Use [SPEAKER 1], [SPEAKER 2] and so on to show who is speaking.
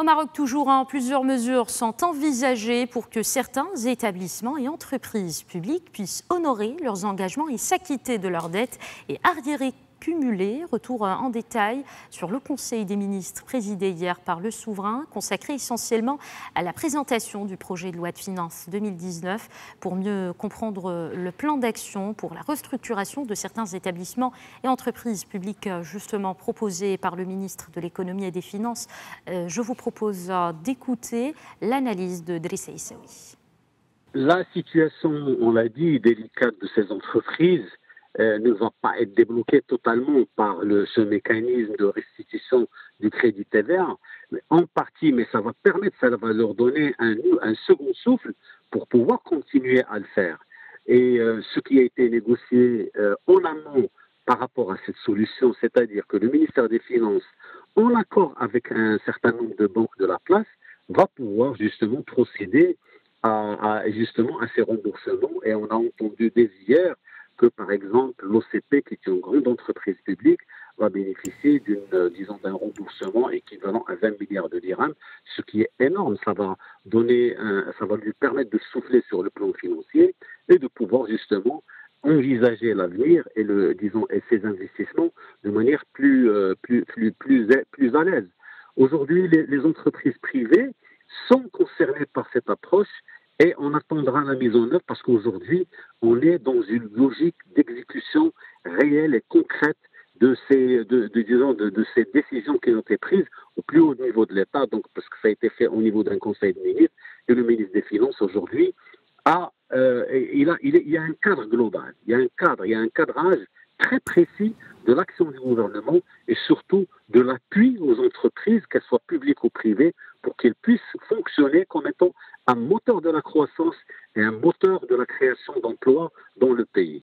[SPEAKER 1] Au Maroc, toujours, plusieurs mesures sont envisagées pour que certains établissements et entreprises publiques puissent honorer leurs engagements et s'acquitter de leurs dettes et arriérés cumulés. Retour en détail sur le Conseil des ministres présidé hier par le souverain, consacré essentiellement à la présentation du projet de loi de finances 2019 pour mieux comprendre le plan d'action pour la restructuration de certains établissements et entreprises publiques justement proposé par le ministre de l'Économie et des Finances. Je vous propose d'écouter l'analyse de Drissa Issaoui.
[SPEAKER 2] La situation, on l'a dit, délicate de ces entreprises ne va pas être débloquée totalement par ce mécanisme de restitution du crédit TVA, mais en partie, mais ça va permettre, ça va leur donner un second souffle pour pouvoir continuer à le faire. Et ce qui a été négocié en amont par rapport à cette solution, c'est-à-dire que le ministère des Finances, en accord avec un certain nombre de banques de la place, va pouvoir justement procéder justement à ces remboursements. Et on a entendu dès hier que, par exemple, l'OCP, qui est une grande entreprise publique, va bénéficier disons, d'un remboursement équivalent à 20 milliards de dirhams, ce qui est énorme. Ça va lui permettre de souffler sur le plan financier et de pouvoir justement envisager l'avenir et ces investissements de manière plus à l'aise. Aujourd'hui, les entreprises privées sont concernées par cette approche et on attendra la mise en œuvre parce qu'aujourd'hui, on est dans une logique d'exécution réelle et concrète de ces décisions qui ont été prises au plus haut niveau de l'État, donc parce que ça a été fait au niveau d'un conseil de ministres, et le ministre des Finances aujourd'hui il y a un cadre global, il y a un cadrage très précis de l'action du gouvernement et surtout de l'appui aux entreprises, qu'elles soient publiques ou privées, pour qu'elles puissent fonctionner comme étant un moteur de la croissance et un moteur de la création d'emplois dans le pays.